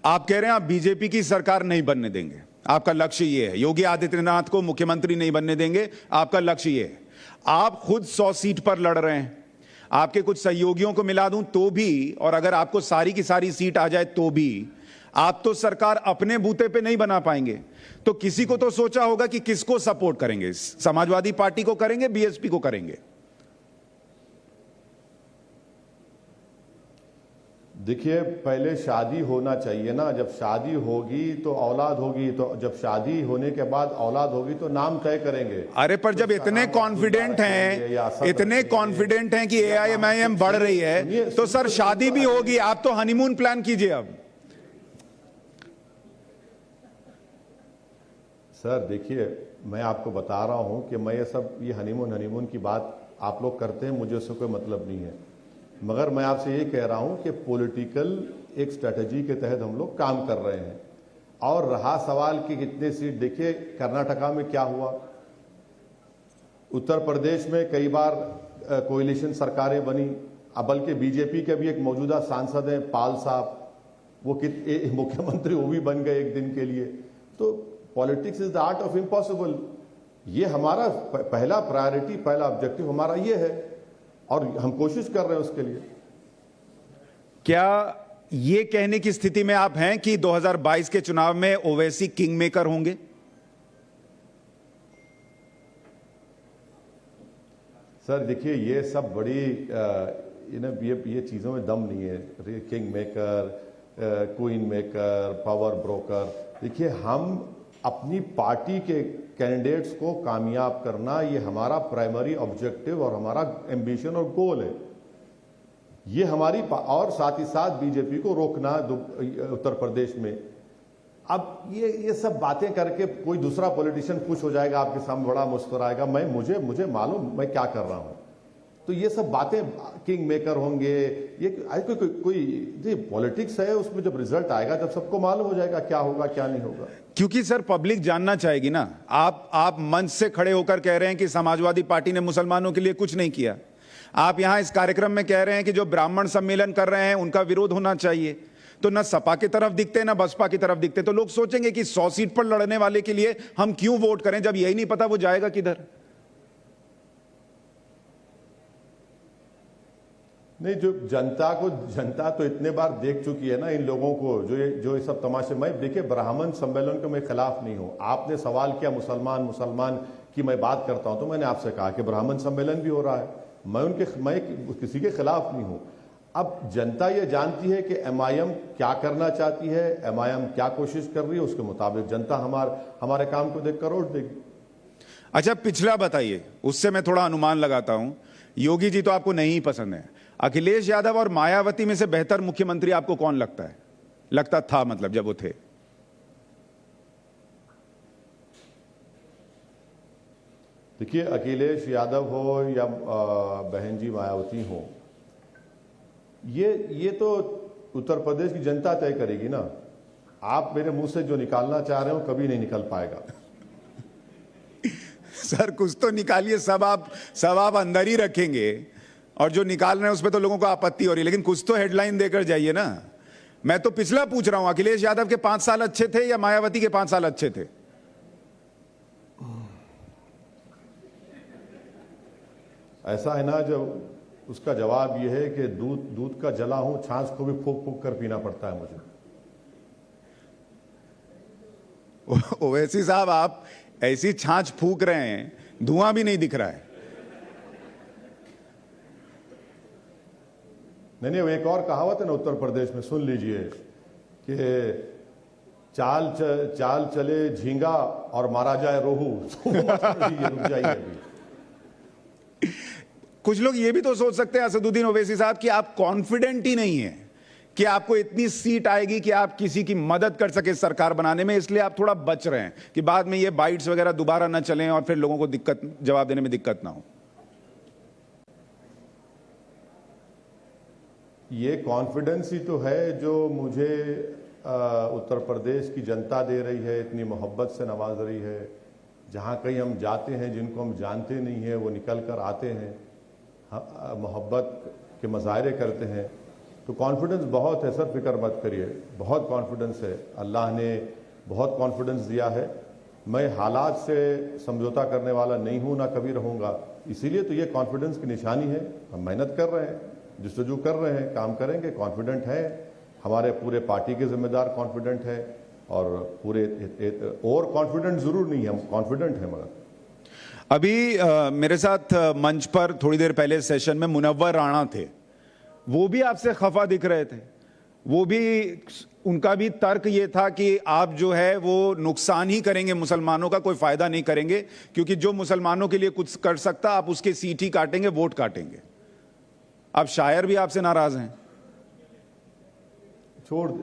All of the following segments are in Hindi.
आप कह रहे हैं आप बीजेपी की सरकार नहीं बनने देंगे, आपका लक्ष्य ये है। योगी आदित्यनाथ को मुख्यमंत्री नहीं बनने देंगे, आपका लक्ष्य ये है। आप खुद 100 सीट पर लड़ रहे हैं, आपके कुछ सहयोगियों को मिला दूं तो भी, और अगर आपको सारी की सारी सीट आ जाए तो भी आप तो सरकार अपने बूते पे नहीं बना पाएंगे। तो किसी को तो सोचा होगा कि किसको सपोर्ट करेंगे, समाजवादी पार्टी को करेंगे, बीएसपी को करेंगे? देखिए, पहले शादी होना चाहिए ना। जब शादी होगी तो औलाद होगी, तो जब शादी होने के बाद औलाद होगी तो नाम तय करेंगे। अरे पर जब इतने कॉन्फिडेंट हैं, इतने कॉन्फिडेंट हैं कि एआईएमआईएम बढ़ रही है, तो सर शादी भी होगी, आप तो हनीमून प्लान कीजिए अब। सर देखिए, मैं आपको बता रहा हूं कि मैं ये हनीमून की बात आप लोग करते हैं, मुझे उससे कोई मतलब नहीं है। मगर मैं आपसे ये कह रहा हूं कि पॉलिटिकल एक स्ट्रेटजी के तहत हम लोग काम कर रहे हैं। और रहा सवाल कि कितने सीट, देखिए कर्नाटका में क्या हुआ, उत्तर प्रदेश में कई बार कोएलिशन सरकारें बनी। अब बल्कि बीजेपी के भी एक मौजूदा सांसद हैं पाल साहब, वो मुख्यमंत्री वो भी बन गए एक दिन के लिए। तो politics is the art of impossible. ये हमारा पहला प्रायोरिटी, पहला ऑब्जेक्टिव हमारा ये है और हम कोशिश कर रहे हैं उसके लिए। क्या ये कहने की स्थिति में आप हैं कि 2022 के चुनाव में ओवैसी किंग मेकर होंगे? सर देखिए, ये सब बड़ी ये चीज़ों में दम नहीं है। King maker, queen maker, power broker. देखिए, हम अपनी पार्टी के कैंडिडेट्स को कामयाब करना, ये हमारा प्राइमरी ऑब्जेक्टिव और हमारा एम्बिशन और गोल है। ये हमारी, और साथ ही साथ बीजेपी को रोकना उत्तर प्रदेश में। अब ये सब बातें करके कोई दूसरा पॉलिटिशियन खुश हो जाएगा, आपके सामने बड़ा मुस्कुराएगा, मुझे मालूम मैं क्या कर रहा हूं। तो ये सब बातें किंग मेकर होंगे, ये कोई पॉलिटिक्स है, उसमें जब रिजल्ट आएगा जब सबको मालूम हो जाएगा क्या होगा क्या नहीं होगा। क्योंकि सर पब्लिक जानना चाहेगी ना। आप मंच से खड़े होकर कह रहे हैं कि समाजवादी पार्टी ने मुसलमानों के लिए कुछ नहीं किया। आप यहां इस कार्यक्रम में कह रहे हैं कि जो ब्राह्मण सम्मेलन कर रहे हैं उनका विरोध होना चाहिए। तो न सपा की तरफ दिखते न बसपा की तरफ दिखते, तो लोग सोचेंगे कि 100 सीट पर लड़ने वाले के लिए हम क्यों वोट करें, जब यही नहीं पता वो जाएगा किधर। नहीं, जो जनता तो इतने बार देख चुकी है ना इन लोगों को, जो ये सब तमाशे। मैं देखिए, ब्राह्मण सम्मेलन के मैं खिलाफ नहीं हूं। आपने सवाल किया मुसलमान की मैं बात करता हूं, तो मैंने आपसे कहा कि ब्राह्मण सम्मेलन भी हो रहा है, मैं किसी के खिलाफ नहीं हूं। अब जनता ये जानती है कि एमआईएम क्या करना चाहती है, एमआईएम क्या कोशिश कर रही है, उसके मुताबिक जनता हमारे काम को देखकर वोट देगी। अच्छा, पिछला बताइए, उससे मैं थोड़ा अनुमान लगाता हूं। योगी जी तो आपको नहीं पसंद है, अखिलेश यादव और मायावती में से बेहतर मुख्यमंत्री आपको कौन लगता है? लगता था, मतलब जब वो थे। देखिए, अखिलेश यादव हो या बहन जी मायावती हो, ये तो उत्तर प्रदेश की जनता तय करेगी ना। आप मेरे मुंह से जो निकालना चाह रहे हो कभी नहीं निकल पाएगा। सर कुछ तो निकालिए, सब आप अंदर ही रखेंगे, और जो निकाल रहे हैं उस पर तो लोगों को आपत्ति हो रही है, लेकिन कुछ तो हेडलाइन देकर जाइए ना। मैं तो पिछला पूछ रहा हूं, अखिलेश यादव के 5 साल अच्छे थे या मायावती के 5 साल अच्छे थे? ऐसा है ना, जब उसका जवाब यह है कि दूध का जला हूं, छाछ को भी फूंक फूंक कर पीना पड़ता है मुझे। ओवैसी साहब, आप ऐसी छाछ फूंक रहे हैं, धुआं भी नहीं दिख रहा है। नहीं, एक और कहावत है ना उत्तर प्रदेश में, सुन लीजिए कि चाल चले झींगा और मारा जाए रोहू। रुक जाइए अभी। कुछ लोग ये भी तो सोच सकते हैं असदुद्दीन ओवैसी साहब कि आप कॉन्फिडेंट ही नहीं है कि आपको इतनी सीट आएगी कि आप किसी की मदद कर सके सरकार बनाने में, इसलिए आप थोड़ा बच रहे हैं कि बाद में ये बाइट्स वगैरह दोबारा ना चलें और फिर लोगों को जवाब देने में दिक्कत ना हो। ये कॉन्फिडेंस ही तो है जो मुझे उत्तर प्रदेश की जनता दे रही है, इतनी मोहब्बत से नवाज रही है। जहाँ कहीं हम जाते हैं, जिनको हम जानते नहीं हैं वो निकल कर आते हैं, मोहब्बत के मुजाहरे करते हैं। तो कॉन्फिडेंस बहुत है सर, फिक्र मत करिए, बहुत कॉन्फिडेंस है, अल्लाह ने बहुत कॉन्फिडेंस दिया है। मैं हालात से समझौता करने वाला नहीं हूं, ना कभी रहूंगा, इसीलिए तो ये कॉन्फिडेंस की निशानी है। हम मेहनत कर रहे हैं, जस्तजू कर रहे हैं, काम करेंगे, कॉन्फिडेंट है, हमारे पूरे पार्टी के जिम्मेदार कॉन्फिडेंट है, और पूरे और कॉन्फिडेंट जरूर नहीं है, हम कॉन्फिडेंट है। मगर अभी मेरे साथ मंच पर थोड़ी देर पहले सेशन में मुनव्वर राणा थे, वो भी आपसे खफा दिख रहे थे। वो भी, उनका भी तर्क ये था कि आप जो है वो नुकसान ही करेंगे मुसलमानों का, कोई फायदा नहीं करेंगे, क्योंकि जो मुसलमानों के लिए कुछ कर सकता आप उसके सीट ही काटेंगे, वोट काटेंगे। अब शायर भी आपसे नाराज हैं। छोड़ दे।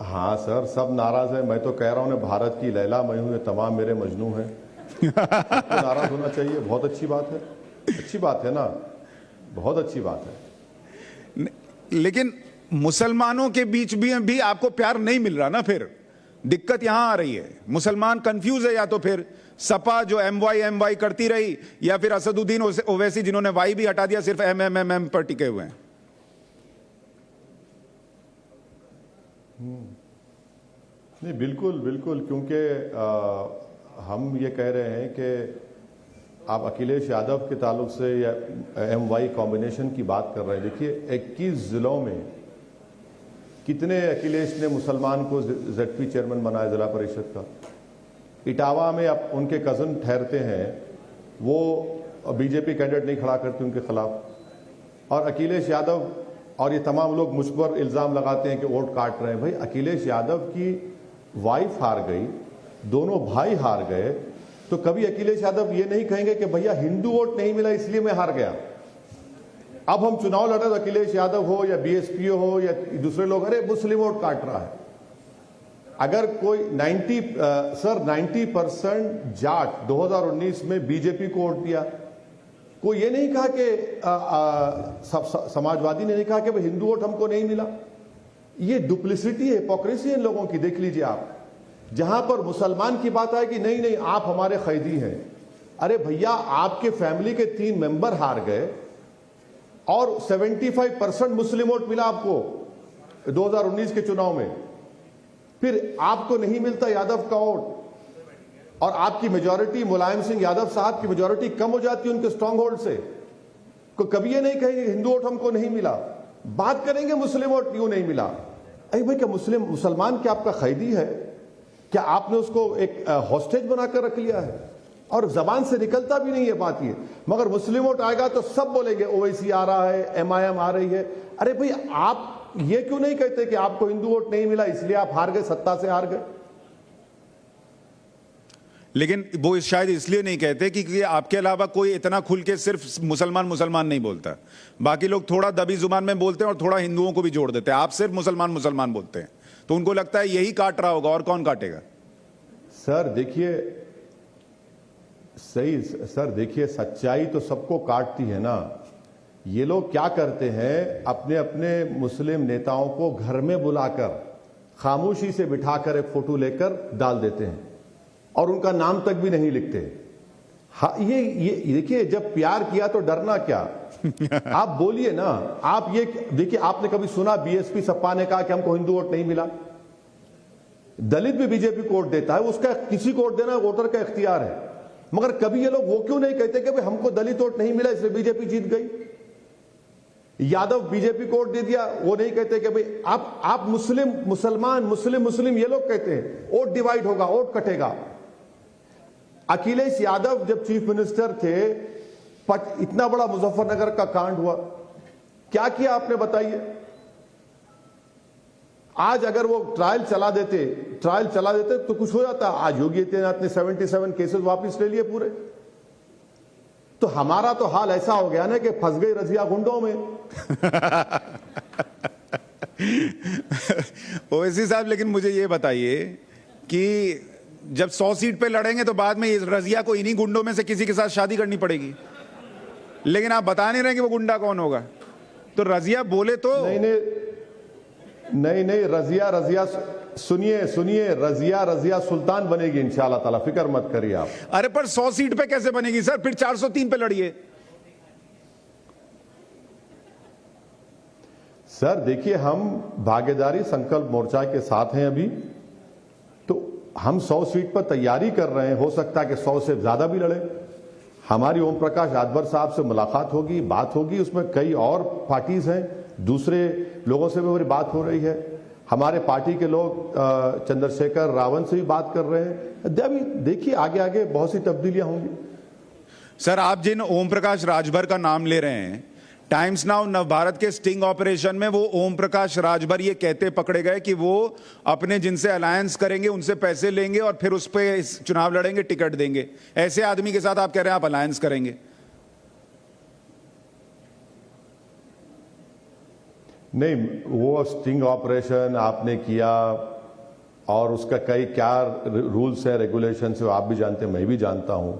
हाँ सर, सब नाराज है। मैं तो कह रहा हूं, भारत की लैला मैं हूं, ये तमाम मेरे मजनू हैं। तो नाराज होना चाहिए, बहुत अच्छी बात है, अच्छी बात है ना, बहुत अच्छी बात है। लेकिन मुसलमानों के बीच भी आपको प्यार नहीं मिल रहा ना, फिर दिक्कत यहां आ रही है। मुसलमान कंफ्यूज है, या तो फिर सपा जो एमवाई करती रही, या फिर असदुद्दीन ओवैसी जिन्होंने वाई भी हटा दिया, सिर्फ एम पर टिके हुए हैं। नहीं, बिल्कुल बिल्कुल, क्योंकि हम ये कह रहे हैं कि आप अखिलेश यादव के ताल्लुक से या एमवाई कॉम्बिनेशन की बात कर रहे हैं। देखिए, 21 जिलों में कितने अखिलेश ने मुसलमान को जेडपी चेयरमैन बनाया जिला परिषद का। इटावा में अब उनके कज़न ठहरते हैं, वो बीजेपी कैंडिडेट नहीं खड़ा करते उनके खिलाफ। और अखिलेश यादव और ये तमाम लोग मुझ पर इल्ज़ाम लगाते हैं कि वोट काट रहे हैं। भाई, अखिलेश यादव की वाइफ हार गई, दोनों भाई हार गए, तो कभी अखिलेश यादव ये नहीं कहेंगे कि भैया हिंदू वोट नहीं मिला इसलिए मैं हार गया। अब हम चुनाव लड़े तो अखिलेश यादव हो या बीएसपी हो या दूसरे लोग, अरे मुस्लिम वोट काट रहा है। अगर कोई 90% जाट 2019 में बीजेपी को वोट दिया, कोई ये नहीं कहा कि समाजवादी ने नहीं कहा कि हिंदू वोट हमको नहीं मिला। ये डुप्लिसिटी है, हिपोक्रेसी है इन लोगों की। देख लीजिए आप, जहां पर मुसलमान की बात आए कि नहीं नहीं आप हमारे कैदी हैं, अरे भैया आपके फैमिली के 3 मेंबर हार गए और 75% मुस्लिम वोट मिला आपको 2019 के चुनाव में, फिर आपको नहीं मिलता यादव का वोट, और आपकी मेजॉरिटी, मुलायम सिंह यादव साहब की मेजॉरिटी कम हो जाती है उनके स्ट्रांग होल्ड से। को कभी ये नहीं कहेंगे हिंदू वोट हमको नहीं मिला, बात करेंगे मुस्लिम वोट क्यों नहीं मिला। अरे भाई, क्या मुसलमान क्या आपका कैदी है? क्या आपने उसको एक हॉस्टेज बनाकर रख लिया है? और जबान से निकलता भी नहीं है बात ये। मगर मुस्लिम वोट आएगा तो सब बोलेंगे ओवैसी आ रहा है, एमआईएम आ रही है। अरे भाई, आप ये क्यों नहीं कहते कि आपको हिंदू वोट नहीं मिला इसलिए आप हार गए, सत्ता से हार गए? लेकिन वो शायद इसलिए नहीं कहते कि आपके अलावा कोई इतना खुल के सिर्फ मुसलमान नहीं बोलता। बाकी लोग थोड़ा दबी जुबान में बोलते हैं और थोड़ा हिंदुओं को भी जोड़ देते हैं। आप सिर्फ मुसलमान बोलते हैं, तो उनको लगता है यही काट रहा होगा, और कौन काटेगा। सर देखिए, सही सर, देखिए सच्चाई तो सबको काटती है ना। ये लोग क्या करते हैं, अपने अपने मुस्लिम नेताओं को घर में बुलाकर खामोशी से बिठाकर एक फोटो लेकर डाल देते हैं और उनका नाम तक भी नहीं लिखते। हाँ, ये देखिए, जब प्यार किया तो डरना क्या। आप बोलिए ना। आप ये देखिए, आपने कभी सुना बीएसपी सपा ने कहा कि हमको हिंदू वोट नहीं मिला? दलित भी बीजेपी को वोट देता है, उसका किसी को वोट देना वोटर का इख्तियार है। मगर कभी ये लोग वो क्यों नहीं कहते कि भाई हमको दलित वोट नहीं मिला इसलिए बीजेपी जीत गई, यादव बीजेपी को वोट दे दिया। वो नहीं कहते कि भाई आप मुस्लिम मुसलमान, मुस्लिम ये लोग कहते हैं वोट डिवाइड होगा, वोट कटेगा। अखिलेश यादव जब चीफ मिनिस्टर थे, इतना बड़ा मुजफ्फरनगर का कांड हुआ, क्या किया आपने बताइए? आज अगर वो ट्रायल चला देते तो कुछ हो जाता। आज योगी आदित्यनाथ ने 77 केसेस वापस ले लिए पूरे। तो हमारा तो हाल ऐसा हो गया ना कि फंस गई रजिया गुंडों में। ओवैसी साहब, लेकिन मुझे ये बताइए कि जब 100 सीट पे लड़ेंगे तो बाद में इस रजिया को इन्हीं गुंडों में से किसी के साथ शादी करनी पड़ेगी। लेकिन आप बता नहीं रहे कि वो गुंडा कौन होगा। तो रजिया बोले तो नहीं, रजिया सुनिए, रजिया सुल्तान बनेगी इंशाल्लाह ताला, फिक्र मत करिए आप। अरे पर 100 सीट पे कैसे बनेगी सर? फिर 403 पे लड़िए। सर देखिए, हम भागीदारी संकल्प मोर्चा के साथ हैं अभी, तो हम 100 सीट पर तैयारी कर रहे हैं। हो सकता है कि 100 से ज्यादा भी लड़े। हमारी ओम प्रकाश राजभर साहब से मुलाकात होगी, बात होगी, उसमें कई और पार्टीज हैं, दूसरे लोगों से भी हमारी बात हो रही है। हमारे पार्टी के लोग चंद्रशेखर रावण से भी बात कर रहे हैं। अभी देखिए आगे आगे बहुत सी तब्दीलियां होंगी। सर, आप जिन ओम प्रकाश राजभर का नाम ले रहे हैं, टाइम्स नाउ नवभारत के स्टिंग ऑपरेशन में वो ओम प्रकाश राजभर ये कहते पकड़े गए कि वो अपने जिनसे अलायंस करेंगे उनसे पैसे लेंगे और फिर उस पे चुनाव लड़ेंगे, टिकट देंगे। ऐसे आदमी के साथ आप कह रहे हैं आप अलायंस करेंगे? नहीं, वो स्टिंग ऑपरेशन आपने किया और उसका कई क्या रूल्स है, रेगुलेशन है, आप भी जानते हैं, मैं भी जानता हूं।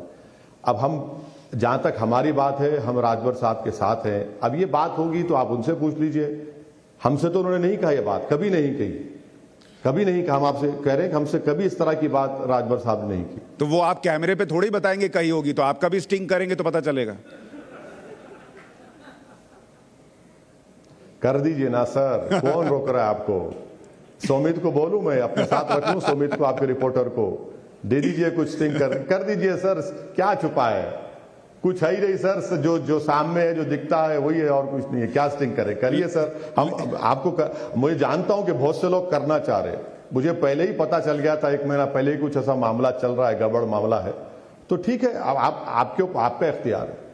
अब हम, जहां तक हमारी बात है, हम राजभर साहब के साथ हैं। अब ये बात होगी तो आप उनसे पूछ लीजिए। हमसे तो उन्होंने नहीं कहा, ये बात कभी नहीं कही, कभी नहीं कहा। हम आपसे कह रहे हैं कि हमसे कभी इस तरह की बात राजभर साहब ने नहीं की। तो वो आप कैमरे पे थोड़ी बताएंगे कही होगी, तो आप कभी स्टिंग करेंगे तो पता चलेगा। कर दीजिए ना सर, कौन रोक रहा है आपको? सुमित को बोलूं मैं, अपने साथ रख लूं सुमित को, आपके रिपोर्टर को दे दीजिए कुछ स्टिंग कर दीजिए सर। क्या छुपा है? कुछ है ही नहीं सर, जो सामने है, जो दिखता है वही है और कुछ नहीं है। क्या स्टिंग करें? करिए सर। हम आपको मुझे जानता हूं कि बहुत से लोग करना चाह रहे हैं। मुझे पहले ही पता चल गया था, 1 महीना पहले ही कुछ ऐसा मामला चल रहा है, गड़बड़ मामला है। तो ठीक है, अब आपका इख्तियार है।